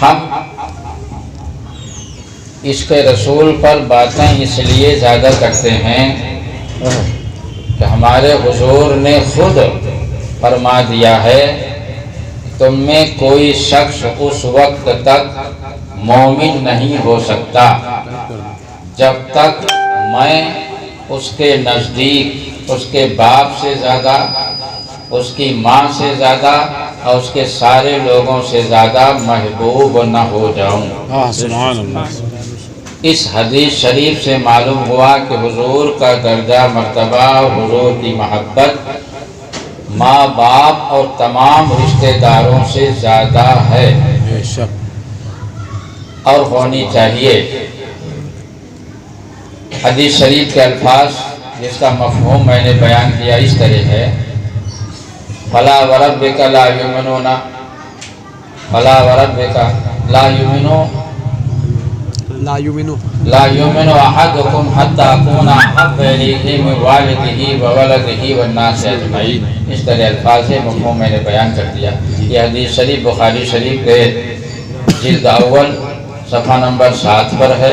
ہم عشق رسول پر باتیں اس لیے زیادہ کرتے ہیں کہ ہمارے حضور نے خود فرما دیا ہے تم میں کوئی شخص اس وقت تک مومن نہیں ہو سکتا جب تک میں اس کے نزدیک اس کے باپ سے زیادہ، اس کی ماں سے زیادہ اور اس کے سارے لوگوں سے زیادہ محبوب نہ ہو جاؤں۔ سبحان اللہ۔ اس حدیث شریف سے معلوم ہوا کہ حضور کا درجہ مرتبہ اور حضور کی محبت ماں باپ اور تمام رشتہ داروں سے زیادہ ہے بے شک۔ اور ہونی چاہیے۔ حدیث شریف کے الفاظ جس کا مفہوم میں نے بیان کیا اس طرح ہے، فَلَا وَرَبِّكَ لَا يُؤْمِنُونَ فَلَا وَرَبِّكَ لَا يُؤْمِنُ أَحَدُكُمْ حَتَّى أَكُونَ أَحَبَّ إِلَيْهِ مِنْ وَالِدِهِ وَوَلَدِهِ وَالنَّاسِ أَجْمَعِينَ۔ اس طرح الفاظ سے مفہوم میں نے بیان کر دیا۔ یہ حدیث شریف بخاری شریف کے جلد اول صفحہ نمبر 7 پر ہے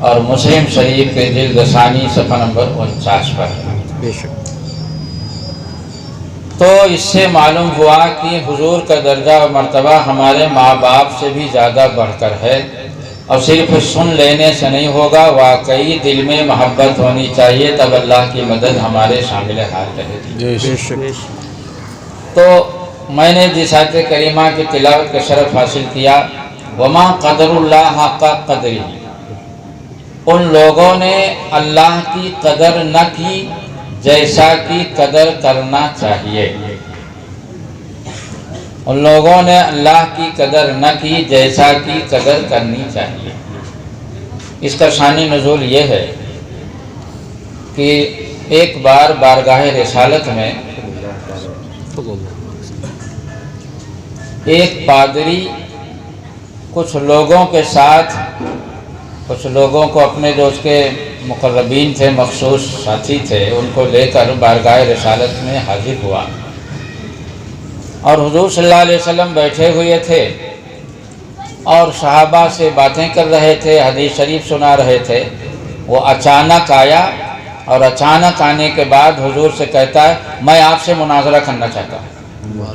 اور مسلم شریف کے جلد ثانی صفحہ نمبر 49 پر ہے۔ بے شک۔ تو اس سے معلوم ہوا کہ حضور کا درجہ و مرتبہ ہمارے ماں باپ سے بھی زیادہ بڑھ کر ہے، اور صرف سن لینے سے نہیں ہوگا، واقعی دل میں محبت ہونی چاہیے، تب اللہ کی مدد ہمارے شامل حال رہے گی۔ بے شک۔ تو میں نے جس آیت کریمہ کی تلاوت کا شرف حاصل کیا، وَمَا قَدْرُ اللَّهَ حَقَّ قَدْرِهِ، ان لوگوں نے اللہ کی قدر نہ کی جیسا کی قدر کرنا چاہیے۔ ان لوگوں نے اللہ کی قدر نہ کی جیسا کی قدر کرنی چاہیے۔ اس کا شانی نزول یہ ہے کہ ایک بار بارگاہ رسالت میں ایک پادری کچھ لوگوں کے ساتھ، کچھ لوگوں کو اپنے جو اس کے مقربین تھے، مخصوص ساتھی تھے، ان کو لے کر بارگاہ رسالت میں حاضر ہوا، اور حضور صلی اللہ علیہ وسلم بیٹھے ہوئے تھے اور صحابہ سے باتیں کر رہے تھے، حدیث شریف سنا رہے تھے۔ وہ اچانک آیا اور اچانک آنے کے بعد حضور سے کہتا ہے میں آپ سے مناظرہ کرنا چاہتا ہوں۔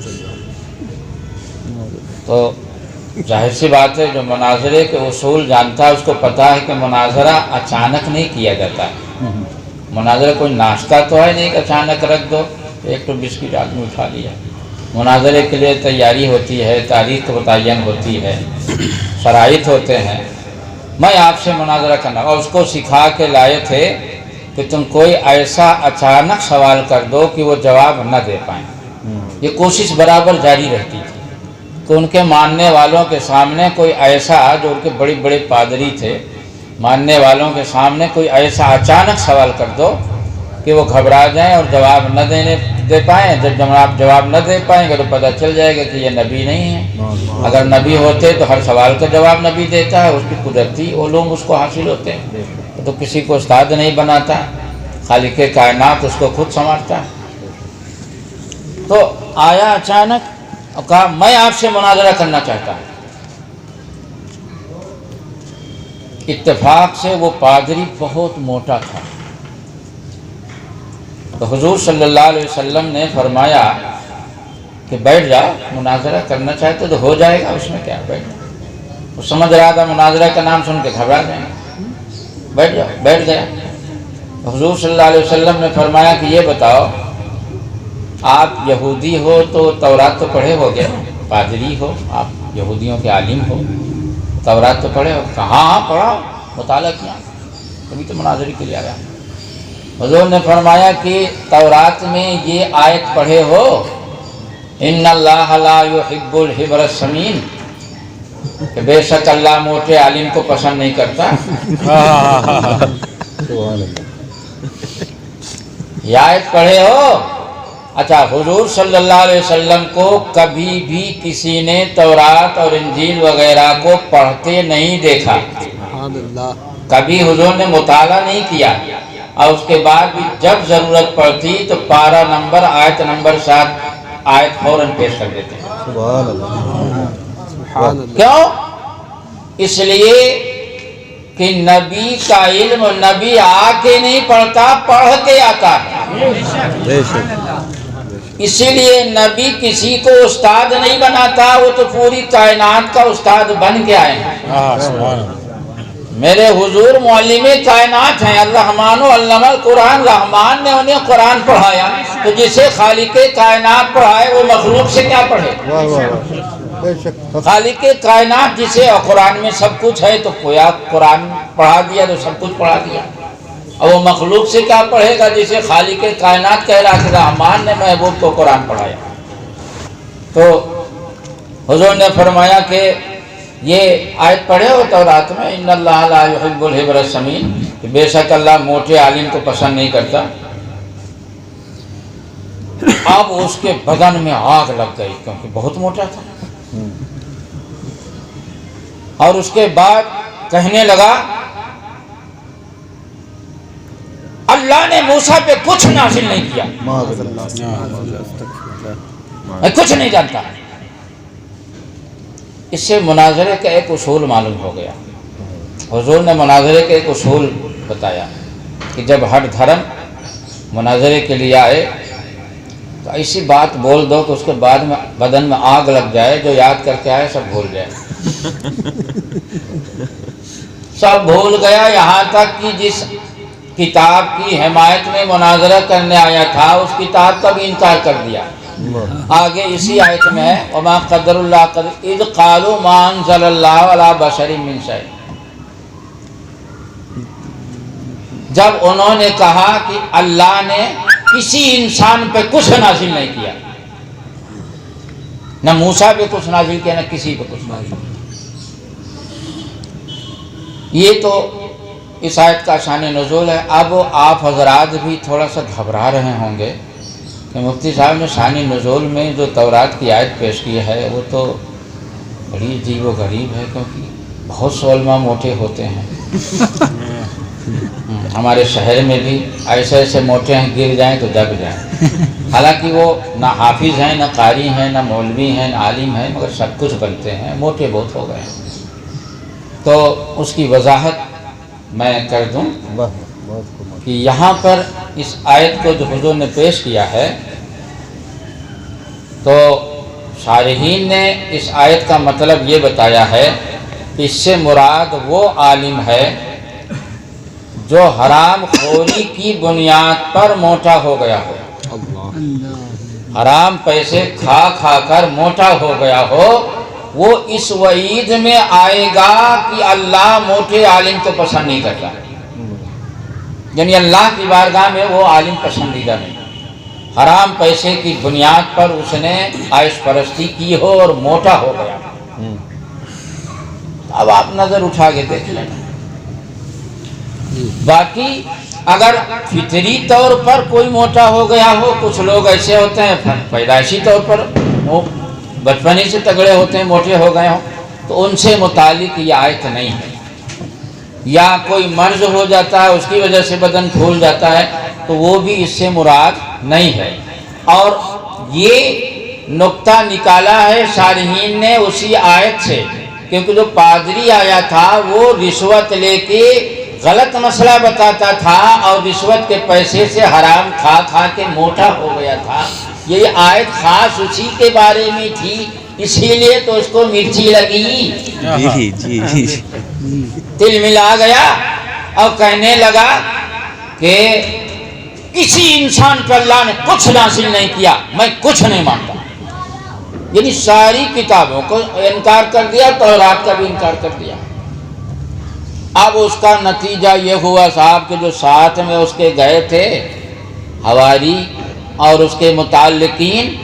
تو ظاہر سی بات ہے جو مناظرے کے اصول جانتا ہے اس کو پتہ ہے کہ مناظرہ اچانک نہیں کیا جاتا۔ مناظرہ کوئی ناشتہ تو ہے نہیں کہ اچانک رکھ دو، ایک تو بسکٹ آدمی اٹھا لیا۔ مناظرے کے لیے تیاری ہوتی ہے، تاریخ متعین ہوتی ہے، شرائط ہوتے ہیں۔ میں آپ سے مناظرہ کرنا، اور اس کو سکھا کے لائے تھے کہ تم کوئی ایسا اچانک سوال کر دو کہ وہ جواب نہ دے پائیں۔ یہ کوشش برابر جاری رہتی تھی کہ ان کے ماننے والوں کے سامنے کوئی ایسا، جو ان کے بڑے بڑے پادری تھے، ماننے والوں کے سامنے کوئی ایسا اچانک سوال کر دو کہ وہ گھبرا جائیں اور جواب نہ دے پائیں۔ جب آپ جواب نہ دے پائیں گے تو پتہ چل جائے گا کہ یہ نبی نہیں ہے۔ اگر نبی ہوتے تو ہر سوال کا جواب نبی دیتا ہے، اس کی قدرتی علوم اس کو حاصل ہوتے ہیں، تو کسی کو استاد نہیں بناتا، خالق کائنات اس کو خود سنوارتا ہے۔ تو آیا اچانک اور کہا میں آپ سے مناظرہ کرنا چاہتا ہوں۔ اتفاق سے وہ پادری بہت موٹا تھا، تو حضور صلی اللہ علیہ وسلم نے فرمایا کہ بیٹھ جا، مناظرہ کرنا چاہتے تو ہو جائے گا، اس میں کیا، بیٹھ جا۔ وہ سمجھ رہا تھا مناظرہ کا نام سن کے گھبرا جائیں گے، بیٹھ جاؤ، بیٹھ گیا۔ حضور صلی اللہ علیہ وسلم نے فرمایا کہ یہ بتاؤ آپ یہودی ہو تو تورات تو پڑھے ہو گے، پادری ہو آپ، یہودیوں کے عالم ہو، تورات تو پڑھے ہو؟ کہاں؟ ہاں پڑھا، مطالعہ کیا، تبھی تو مناظرے کے لیے آیا۔ حضور نے فرمایا کہ تورات میں یہ آیت پڑھے ہو، ان اللہ لا یحب الحبر السمین، کہ بے شک اللہ موٹے عالم کو پسند نہیں کرتا۔ یہ آیت پڑھے ہو؟ اچھا، حضور صلی اللہ علیہ وسلم کو کبھی بھی کسی نے تورات اور انجیل وغیرہ کو پڑھتے نہیں دیکھا، کبھی حضور نے مطالعہ نہیں کیا، اور اس کے بعد بھی جب ضرورت پڑتی تو پارہ نمبر، آیت نمبر 7 آیت فوراً پیش کر دیتے ہیں۔ کیوں؟ اس لیے کہ نبی کا علم نبی آ کے نہیں پڑھتا، پڑھ کے آتا ہے۔ بے شک اسی لیے نبی کسی کو استاد نہیں بناتا، وہ تو پوری کائنات کا استاد بن کے آئے ہیں۔ سبحان اللہ میرے حضور معلم کائنات ہیں، الرحمن علم القرآن، رحمان نے انہیں قرآن پڑھایا، تو جسے خالق کائنات پڑھائے وہ مخلوق سے کیا پڑھے؟ خالق کائنات جسے قرآن میں سب کچھ ہے تو کویا قرآن پڑھا دیا تو سب کچھ پڑھا دیا، اور وہ مخلوق سے کیا پڑھے گا جسے خالق کائنات کہہ رہا کہ رحمان نے محبوب کو قرآن پڑھایا۔ تو حضور نے فرمایا کہ یہ آیت پڑھے ہو تورات میں، ان اللہ لا یحب الحبر السمین، کہ بے شک اللہ موٹے عالم کو پسند نہیں کرتا۔ اب اس کے بدن میں آگ لگ گئی کیونکہ بہت موٹا تھا، اور اس کے بعد کہنے لگا اللہ نے موسیٰ پہ کچھ نازل نہیں کیا، میں کچھ نہیں جانتا۔ اس سے مناظرے کا ایک اصول معلوم ہو گیا۔ حضور نے مناظرے کا ایک اصول بتایا کہ جب ہر دھرم مناظرے کے لیے آئے تو ایسی بات بول دو کہ اس کے بعد میں بدن میں آگ لگ جائے، جو یاد کر کے آئے سب بھول جائے۔ سب بھول گیا، یہاں تک کہ جس کتاب کی حمایت میں مناظرہ کرنے آیا تھا اس کتاب کا بھی انکار کر دیا۔ آگے اسی آیت میں ہے وما قدر اللہ قدر اذ قالوا ما انزل اللہ علی بشر من شیء، جب انہوں نے کہا کہ اللہ نے کسی انسان پہ کچھ نازل نہیں کیا، نہ موسیٰ پہ کچھ نازل کیا نہ کسی پہ کچھ نازل کیا۔ یہ تو اس آیت کا شان نزول ہے۔ اب آپ حضرات بھی تھوڑا سا گھبرا رہے ہوں گے کہ مفتی صاحب نے شان نزول میں جو تورات کی آیت پیش کی ہے وہ تو بڑی عجیب و غریب ہے، کیونکہ بہت سے علماء موٹے ہوتے ہیں۔ ہمارے شہر میں بھی ایسے ایسے موٹے ہیں گر جائیں تو دب جائیں، حالانکہ وہ نہ حافظ ہیں نہ قاری ہیں نہ مولوی ہیں نہ عالم ہیں، مگر سب کچھ بنتے ہیں، موٹے بہت ہو گئے ہیں۔ تو اس کی وضاحت میں کر دوں کہ یہاں پر اس آیت کو جو حضور نے پیش کیا ہے تو شارحین نے اس آیت کا مطلب یہ بتایا ہے کہ اس سے مراد وہ عالم ہے جو حرام خوری کی بنیاد پر موٹا ہو گیا ہو، حرام پیسے کھا کھا کر موٹا ہو گیا ہو، وہ اس وعید میں آئے گا کہ اللہ موٹے عالم کو پسند نہیں کرتا، یعنی اللہ کی بارگاہ میں وہ عالم پسندیدہ نہیں۔ حرام پیسے کی بنیاد پر اس نے عائش پرستی کی ہو اور موٹا ہو گیا۔ اب آپ نظر اٹھا کے دیکھ لیں۔ باقی اگر فطری طور پر کوئی موٹا ہو گیا ہو، کچھ لوگ ایسے ہوتے ہیں پیدائشی طور پر وہ بچپن ہی سے تگڑے ہوتے ہیں، موٹے ہو گئے ہوں، تو ان سے متعلق یہ آیت نہیں ہے۔ یا کوئی مرض ہو جاتا ہے اس کی وجہ سے بدن پھول جاتا ہے تو وہ بھی اس سے مراد نہیں ہے۔ اور یہ نقطہ نکالا ہے شارحین نے اسی آیت سے، کیونکہ جو پادری آیا تھا وہ رشوت لے کے غلط مسئلہ بتاتا تھا اور رشوت کے پیسے سے حرام کھا کھا کے موٹا ہو گیا تھا۔ یہ آیت خاص اسی کے بارے میں تھی، اسی لیے تو اس کو مرچی لگی، دل ملا گیا اور کہنے لگا کہ کسی انسان پر اللہ نے کچھ نازل نہیں کیا، میں کچھ نہیں مانتا۔ یعنی ساری کتابوں کو انکار کر دیا، تورات کا بھی انکار کر دیا۔ اب اس کا نتیجہ یہ ہوا صاحب کہ جو ساتھ میں اس کے گئے تھے حواری اور اس کے متعلقین،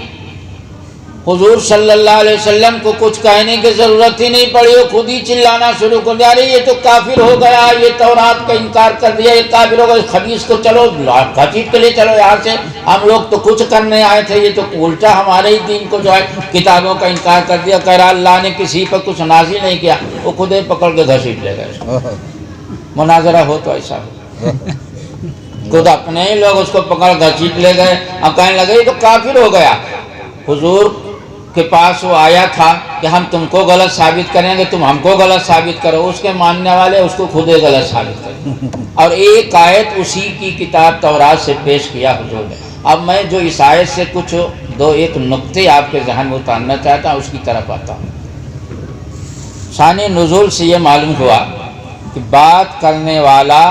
حضور صلی اللہ علیہ وسلم کو کچھ کہنے کی ضرورت ہی نہیں پڑی، وہ خود ہی چلانا شروع کر دیا، ارے یہ تو کافر ہو گیا، یہ تورات کا انکار کر دیا، یہ کافر ہو گیا، خبیث کو چلو گھسیٹ کے لے چلو یہاں سے، ہم لوگ تو کچھ کرنے آئے تھے، یہ تو الٹا ہمارے ہی دین کو جو ہے کتابوں کا انکار کر دیا، کہہ رہا اللہ نے کسی پر کچھ نازل نہیں کیا، وہ خود ہی پکڑ کے گھسیٹ لے گئے۔ مناظرہ ہو تو ایسا ہو، خود اپنے ہی لوگ اس کو پکڑ گھسیٹ لے گئے اور کہنے لگے یہ تو کافر ہو گیا۔ حضور کے پاس وہ آیا تھا کہ ہم تم کو غلط ثابت کریں گے، تم ہم کو غلط ثابت کرو، اس کے ماننے والے اس کو خود غلط ثابت کریں، اور ایک آیت اسی کی کتاب تورات سے پیش کیا حضور نے۔ اب میں جو اس آیت سے کچھ ایک نقطے آپ کے ذہن میں اتارنا چاہتا ہوں، اس کی طرف آتا ہوں۔ شان نزول سے یہ معلوم ہوا کہ بات کرنے والا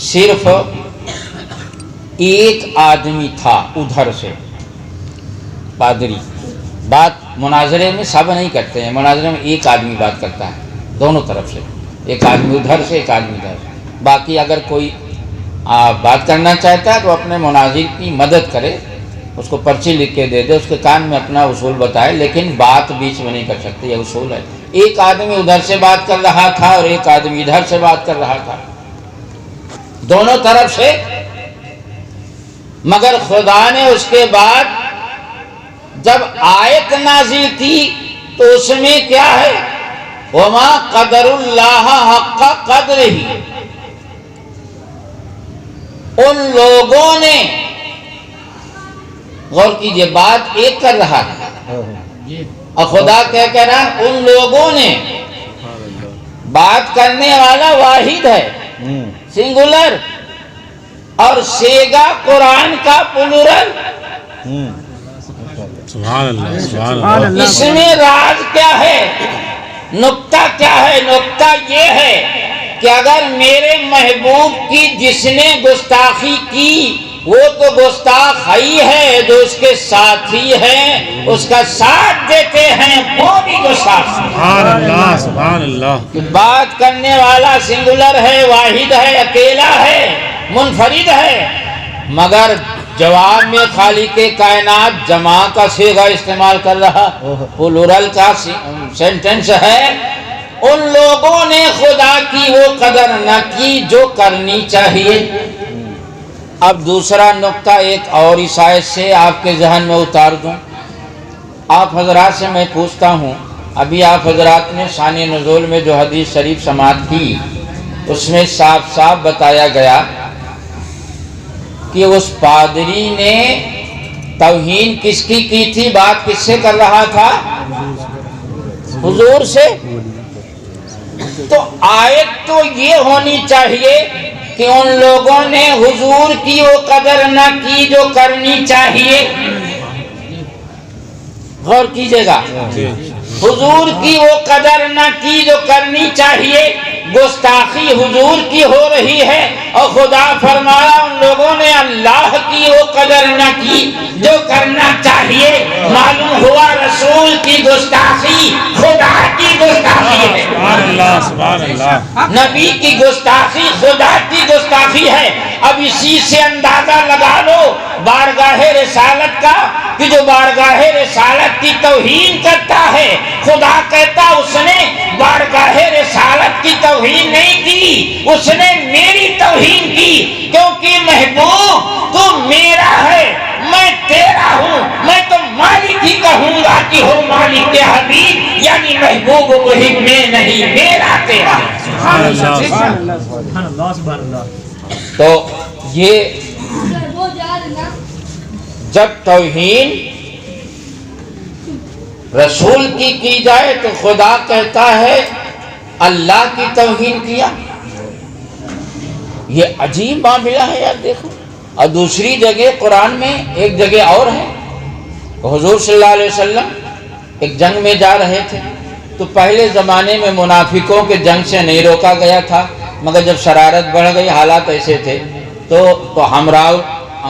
صرف ایک آدمی تھا ادھر سے، پادری۔ بات مناظرے میں سب نہیں کرتے ہیں، مناظرے میں ایک آدمی بات کرتا ہے دونوں طرف سے، ایک آدمی ادھر سے ایک آدمی ادھر سے۔ باقی اگر کوئی بات کرنا چاہتا ہے تو اپنے مناظر کی مدد کرے، اس کو پرچی لکھ کے دے دے، اس کے کان میں اپنا اصول بتائے، لیکن بات بیچ میں نہیں کر سکتے، یہ اصول ہے۔ ایک آدمی ادھر سے بات کر رہا تھا اور ایک آدمی ادھر سے بات کر رہا تھا، دونوں طرف سے۔ مگر خدا نے اس کے بعد جب آیت نازل کی تو اس میں کیا ہے؟ وما قدر اللہ حق قدرہ، ان لوگوں نے، غور کیجئے بات ایک کر رہا ہے اور خدا کیا کہہ رہا ہے؟ ان لوگوں نے۔ بات کرنے والا واحد ہے، سنگولر، اور سیگا قرآن کا پلورل۔ سبحان اللہ، سبحان اللہ۔ اس میں راز کیا ہے؟ نقطہ کیا ہے؟ نقطہ یہ ہے کہ اگر میرے محبوب کی جس نے گستاخی کی وہ تو گستاخ ہی ہے، جو اس کے ساتھی ہیں اس کا ساتھ دیتے ہیں وہ بھی گستاخ ہیں۔ سبحان اللہ، سبحان اللہ۔ بات کرنے والا سنگولر ہے، واحد ہے، اکیلا ہے، منفرد ہے، مگر جواب میں خالق کائنات جمع کا صیغہ استعمال کر رہا، پلورل کا سینٹنس ہے۔ ان لوگوں نے خدا کی وہ قدر نہ کی جو کرنی چاہیے۔ اب دوسرا نقطہ ایک اور اس آیت سے آپ کے ذہن میں اتار دوں۔ آپ حضرات سے میں پوچھتا ہوں، ابھی آپ حضرات نے شان نزول میں جو حدیث شریف سماعت کی اس میں صاف صاف بتایا گیا کہ اس پادری نے توہین کس کی تھی؟ بات کس سے کر رہا تھا؟ حضور سے۔ تو آیت تو یہ ہونی چاہیے کہ ان لوگوں نے حضور کی وہ قدر نہ کی جو کرنی چاہیے۔ غور کیجئے گا، حضور کی وہ قدر نہ کی جو کرنی چاہیے، گستاخی حضور کی ہو رہی ہے، اور خدا فرمایا ان لوگوں نے اللہ کی وہ قدر نہ کی جو کرنا چاہیے۔ معلوم ہوا رسول کی گستاخی خدا کی گستاخی ہے، سبحان اللہ، سبحان اللہ۔ نبی کی گستاخی خدا کی گستاخی ہے۔ اب اسی سے اندازہ لگا لو بارگاہ رسالت کا، کہ جو بارگاہ رسالت کی توہین کرتا ہے، خدا کہتا اس نے بارگاہ رسالت کی توہین نہیں کی، اس نے میری توہین کی، کیونکہ محبوب تو میرا ہے، میں تیرا ہوں، میں تو مالک ہی کہوں گا کہ ہو مالک کے حبیب، یعنی محبوب وہی میں نہیں، میرا تیرا۔ سبحان اللہ، سبحان اللہ، سبحان اللہ۔ تو یہ جب توہین رسول کی جائے تو خدا کہتا ہے اللہ کی توہین کیا۔ یہ عجیب معاملہ ہے یار، دیکھو۔ اور دوسری جگہ قرآن میں ایک جگہ اور ہے، حضور صلی اللہ علیہ وسلم ایک جنگ میں جا رہے تھے، تو پہلے زمانے میں منافقوں کے جنگ سے نہیں روکا گیا تھا، مگر جب شرارت بڑھ گئی، حالات ایسے تھے، تو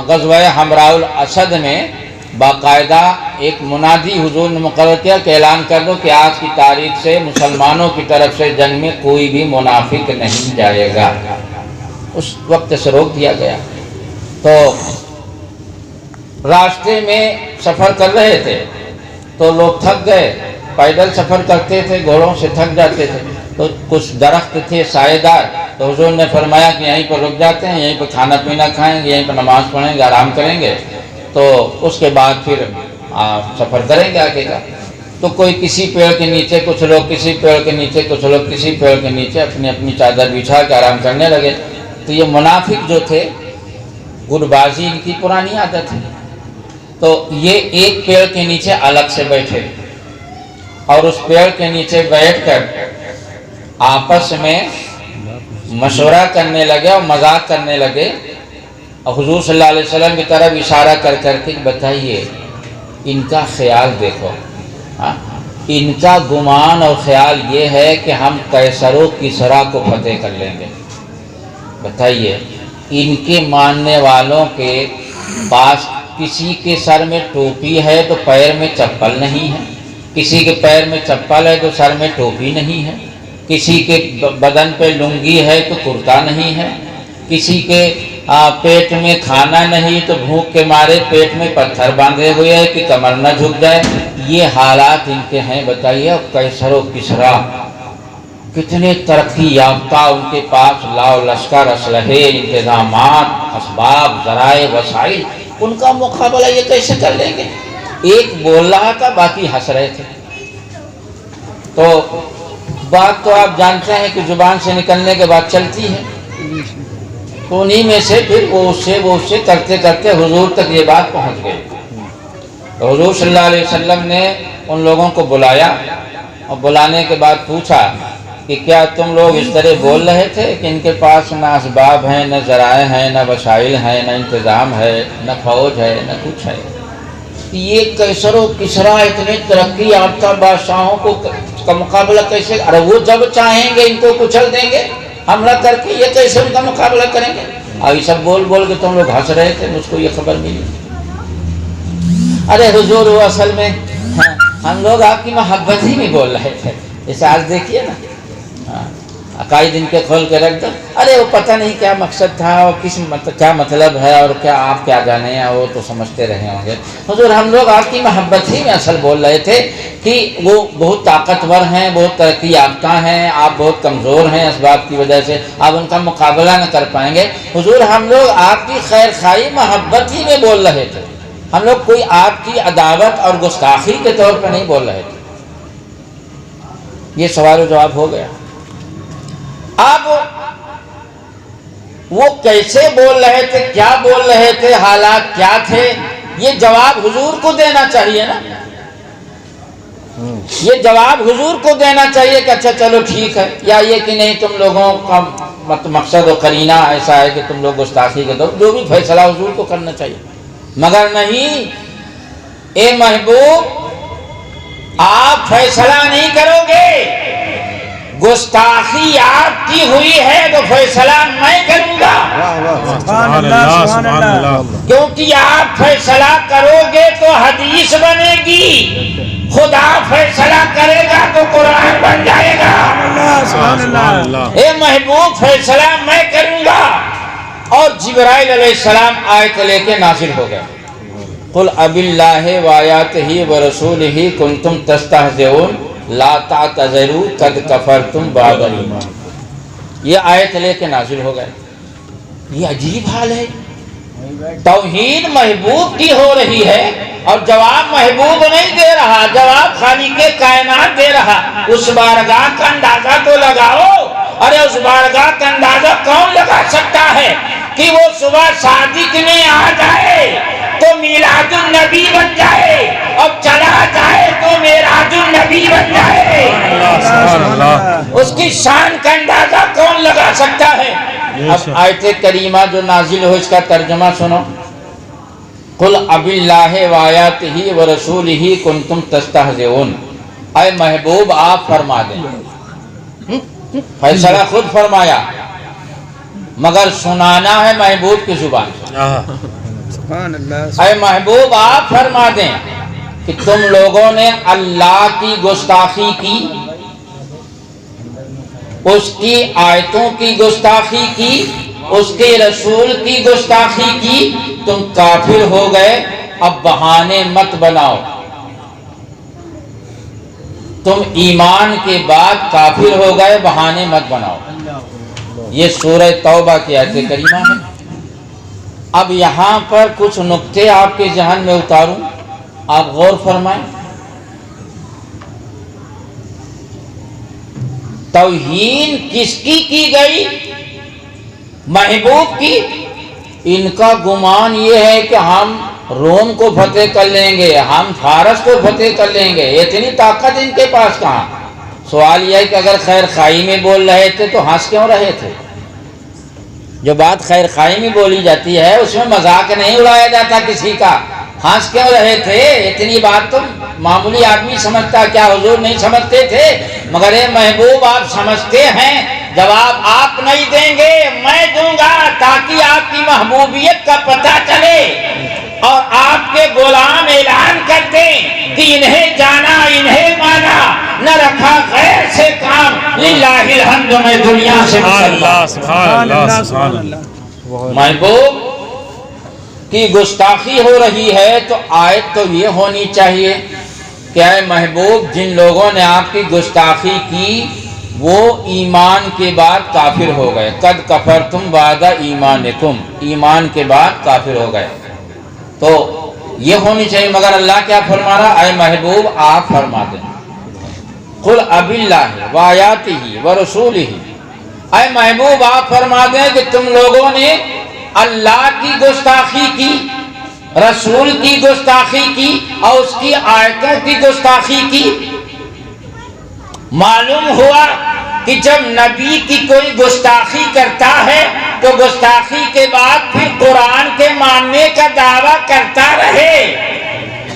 غزوہ حمراء الاسد میں باقاعدہ ایک منادی حضور نے مقرر کیا کہ اعلان کر دو کہ آج کی تاریخ سے مسلمانوں کی طرف سے جنگ میں کوئی بھی منافق نہیں جائے گا۔ اس وقت سے روک دیا گیا۔ تو راستے میں سفر کر رہے تھے تو لوگ تھک گئے، پیدل سفر کرتے تھے، گھوڑوں سے تھک جاتے تھے، تو کچھ درخت تھے سائے دار، تو حضور نے فرمایا کہ یہیں پر رک جاتے ہیں، یہیں پر کھانا پینا کھائیں گے، یہیں پر نماز پڑھیں گے، آرام کریں گے، تو اس کے بعد پھر سفر کریں گے آگے کا۔ تو کوئی کسی پیڑ کے نیچے، کچھ لوگ کسی پیڑ کے نیچے، کچھ لوگ کسی پیڑ کے نیچے اپنی اپنی چادر بچھا کے آرام کرنے لگے۔ تو یہ منافق جو تھے، گڑ بازی ان کی پرانی عادت ہے، تو یہ ایک پیڑ کے نیچے الگ سے بیٹھے اور اس پیڑ کے نیچے بیٹھ کر آپس میں مشورہ کرنے لگے اور مذاق کرنے لگے، اور حضور صلی اللہ علیہ وسلم کی طرف اشارہ کر کر کے بتائیے ان کا خیال دیکھو، ان کا گمان اور خیال یہ ہے کہ ہم قیصر و کسریٰ کو فتح کر لیں گے۔ بتائیے ان کے ماننے والوں کے پاس کسی کے سر میں ٹوپی ہے تو پیر میں چپل نہیں ہے، کسی کے پیر میں چپل ہے تو سر میں ٹوپی نہیں ہے، کسی کے بدن پہ لنگی ہے تو کرتا نہیں ہے، کسی کے پیٹ میں کھانا نہیں تو بھوک کے مارے پیٹ میں پتھر باندھے ہوئے ہے کہ کمر نہ جھک جائے۔ یہ حالات ان کے ہیں۔ بتائیے قیصر و کسریٰ کتنے ترقی یافتہ، ان کے پاس لاؤ لشکر، اسلحے، انتظامات، اسباب، ذرائع، وسائل، ان کا مقابلہ یہ کیسے کر لیں گے؟ ایک بول رہا تھا باقی ہنس رہے تھے۔ تو بات تو آپ جانتے ہیں کہ زبان سے نکلنے کے بعد چلتی ہے، تو انہی میں سے پھر وہ اس سے کرتے کرتے حضور تک یہ بات پہنچ گئی۔ تو حضور صلی اللہ علیہ وسلم نے ان لوگوں کو بلایا اور بلانے کے بعد پوچھا کہ کیا تم لوگ اس طرح بول رہے تھے کہ ان کے پاس نہ اسباب ہیں، نہ ذرائع ہیں، نہ وسائل ہیں، نہ انتظام ہے، نہ فوج ہے، نہ کچھ ہے؟ یہ قیصر و کسریٰ اتنے ترقی یافتہ بادشاہوں کا مقابلہ کیسے؟ ارے وہ جب چاہیں گے ان کو کچل دیں گے حملہ کر کے، یہ کیسے ان کا مقابلہ کریں گے؟ اور یہ سب بول بول کے تم لوگ ہنس رہے تھے، مجھ کو یہ خبر ملی۔ ارے حضور وہ اصل میں ہم لوگ آپ کی محبت ہی میں بول رہے تھے، جیسے آج دیکھیے نا عقائد ان کے کھول کے رکھ دو، ارے وہ پتہ نہیں کیا مقصد تھا اور کیا مطلب ہے اور کیا آپ کیا جانے ہیں، وہ تو سمجھتے رہے ہوں گے۔ حضور ہم لوگ آپ کی محبت ہی میں اصل بول رہے تھے کہ وہ بہت طاقتور ہیں، بہت ترقی یافتہ ہیں، آپ بہت کمزور ہیں، اسباب کی وجہ سے آپ ان کا مقابلہ نہ کر پائیں گے۔ حضور ہم لوگ آپ کی خیر خواہی محبت ہی میں بول رہے تھے، ہم لوگ کوئی آپ کی عداوت اور گستاخی کے طور پر نہیں بول رہے تھے۔ یہ سوال و جواب ہو گیا۔ اب وہ کیسے بول رہے تھے، کیا بول رہے تھے، حالات کیا تھے، یہ جواب حضور کو دینا چاہیے نا، یہ جواب حضور کو دینا چاہیے کہ اچھا چلو ٹھیک ہے، یا یہ کہ نہیں تم لوگوں کا مقصد و قرینہ ایسا ہے کہ تم لوگ گستاخی کے دو، جو بھی فیصلہ حضور کو کرنا چاہیے۔ مگر نہیں، اے محبوب آپ فیصلہ نہیں کرو گے، گستاخی آپ کی ہوئی ہے تو فیصلہ میں کروں گا، سبحان اللہ سبحان اللہ، کیونکہ آپ فیصلہ کرو گے تو حدیث بنے گی، خدا فیصلہ کرے گا تو قرآن بن جائے گا۔ سبحان اللہ، اے محبوب فیصلہ میں کروں گا۔ اور جبرائیل علیہ السلام آیت لے کے نازل ہو گئے، قل اب اللہ وآیاتہ ورسولہ کنتم تستہزئون لا تعتذروا قد کفرتم بعد ایمان۔ یہ آیت لے کے نازل ہو گئے۔ یہ عجیب حال ہے، توہین محبوب کی ہو رہی ہے اور جواب محبوب نہیں دے رہا، جواب خالق کائنات دے رہا۔ اس بارگاہ کا اندازہ تو لگاؤ، ارے اس بارگاہ کا اندازہ کون لگا سکتا ہے کہ وہ صبح صادق میں آ جائے تو میلاد النبی بن جائے اور چلا جائے تو معراج النبی بن جائے؟ سبحان اللہ، اس کی شان کا اندازہ کون لگا سکتا ہے؟ اب آیت کریمہ جو نازل ہو اس کا ترجمہ سنو، قل اب اللہ وآیاتہ ورسولہ کنتم تستہزئون۔ اے محبوب آپ فرما دیں، فیصلہ خود فرمایا مگر سنانا ہے محبوب کی زبان سے۔ اے محبوب آپ فرما دیں کہ تم لوگوں نے اللہ کی گستاخی کی، اس کی آیتوں کی گستاخی کی، اس کے رسول کی گستاخی کی، تم کافر ہو گئے، اب بہانے مت بناؤ، تم ایمان کے بعد کافر ہو گئے، بہانے مت بناؤ۔ یہ سورہ توبہ کی آیت کریمہ ہے۔ اب یہاں پر کچھ نکتے آپ کے ذہن میں اتاروں، آپ غور فرمائیں۔ توہین کس کی گئی؟ محبوب کی۔ ان کا گمان یہ ہے کہ ہم روم کو فتح کر لیں گے، ہم فارس کو فتح کر لیں گے، اتنی طاقت ان کے پاس کہاں؟ سوال یہ ہے کہ اگر خیر خواہی میں بول رہے تھے تو ہنس کیوں رہے تھے؟ جو بات خیر خواہی میں بولی جاتی ہے اس میں مذاق نہیں اڑایا جاتا کسی کا، ہنس کیوں رہے تھے؟ اتنی بات تو معمولی آدمی سمجھتا، کیا حضور نہیں سمجھتے تھے؟ مگر اے محبوب آپ سمجھتے ہیں، جواب آپ نہیں دیں گے، میں دوں گا، تاکہ آپ کی محبوبیت کا پتہ چلے اور آپ کے غلام اعلان کر دیں کہ انہیں جانا انہیں مانا، نہ رکھا غیر سے کام، للہ الحمد میں دنیا سے مسلمان۔ سبحان اللہ سبحان اللہ۔ محبوب کی گستاخی ہو رہی ہے تو آیت تو یہ ہونی چاہیے کہ اے محبوب جن لوگوں نے آپ کی گستاخی کی وہ ایمان کے بعد کافر ہو گئے، قد کفرتم بعد ایمانکم، ایمان کے بعد کافر ہو گئے، تو یہ ہونی چاہیے۔ مگر اللہ کیا فرما رہا؟ اے محبوب آپ فرما دیں، قل اب اللہ وآیاتہ ورسولہ، اے محبوب آپ فرما دیں کہ تم لوگوں نے اللہ کی گستاخی کی، رسول کی گستاخی کی اور اس کی آیتوں کی گستاخی کی۔ معلوم ہوا کہ جب نبی کی کوئی گستاخی کرتا ہے تو گستاخی کے بعد پھر قرآن کے ماننے کا دعویٰ کرتا رہے۔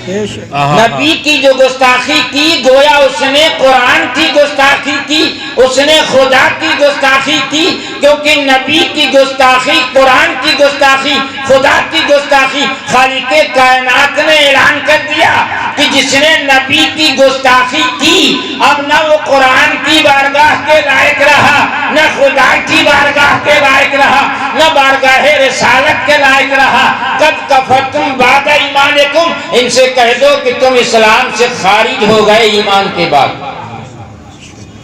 نبی کی جو گستاخی کی گویا اس نے قرآن کی گستاخی کی، اس نے خدا کی گستاخی کی، کیونکہ نبی کی گستاخی، قرآن کی گستاخی، خدا کی گستاخی، خالق کائنات نے اعلان کر دیا کہ جس نے نبی کی گستاخی کی اب نہ وہ قرآن کی بارگاہ کے لائق رہا، نہ خدا کی بارگاہ کے لائق رہا، نہ بارگاہ رسالت کے لائق رہا۔ قد کفرتم بعد ایمانکم، ان سے کہہ دو کہ تم اسلام سے خارج ہو گئے ایمان کے بعد۔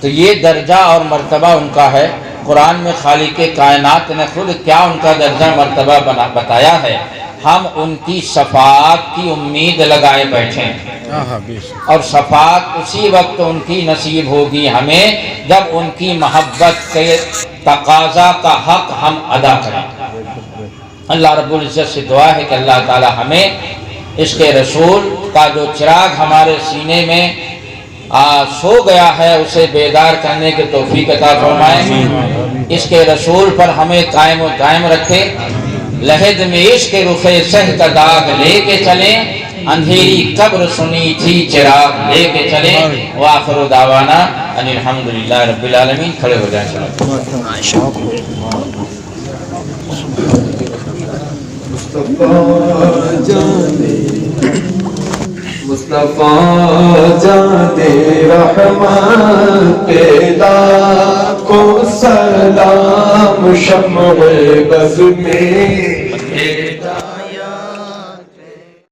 تو یہ درجہ اور مرتبہ ان کا ہے۔ قرآن میں خالق کائنات نے خود کیا ان کا درجہ مرتبہ بتایا ہے، ہم ان کی شفاعت کی امید لگائے بیٹھے ہیں، اور شفاعت اسی وقت ان کی نصیب ہوگی ہمیں جب ان کی محبت کے تقاضا کا حق ہم ادا کریں۔ اللہ رب العزت سے دعا ہے کہ اللہ تعالی ہمیں اس کے رسول کا جو چراغ ہمارے سینے میں سو گیا ہے اسے بیدار کرنے کی توفیق عطا فرمائے، اس کے رسول پر ہمیں قائم و دائم رکھے، لحد میں عشق رخ سہ کا داغ لے کے چلیں، اندھیری قبر سنی تھی چراغ لے کے چلیں۔ وآخر دعوانا ان الحمدللہ رب العالمین۔ کھڑے ہو جائیں مصطفیٰ جانے رحمان کے لاکھوں سلام، شمع بز میں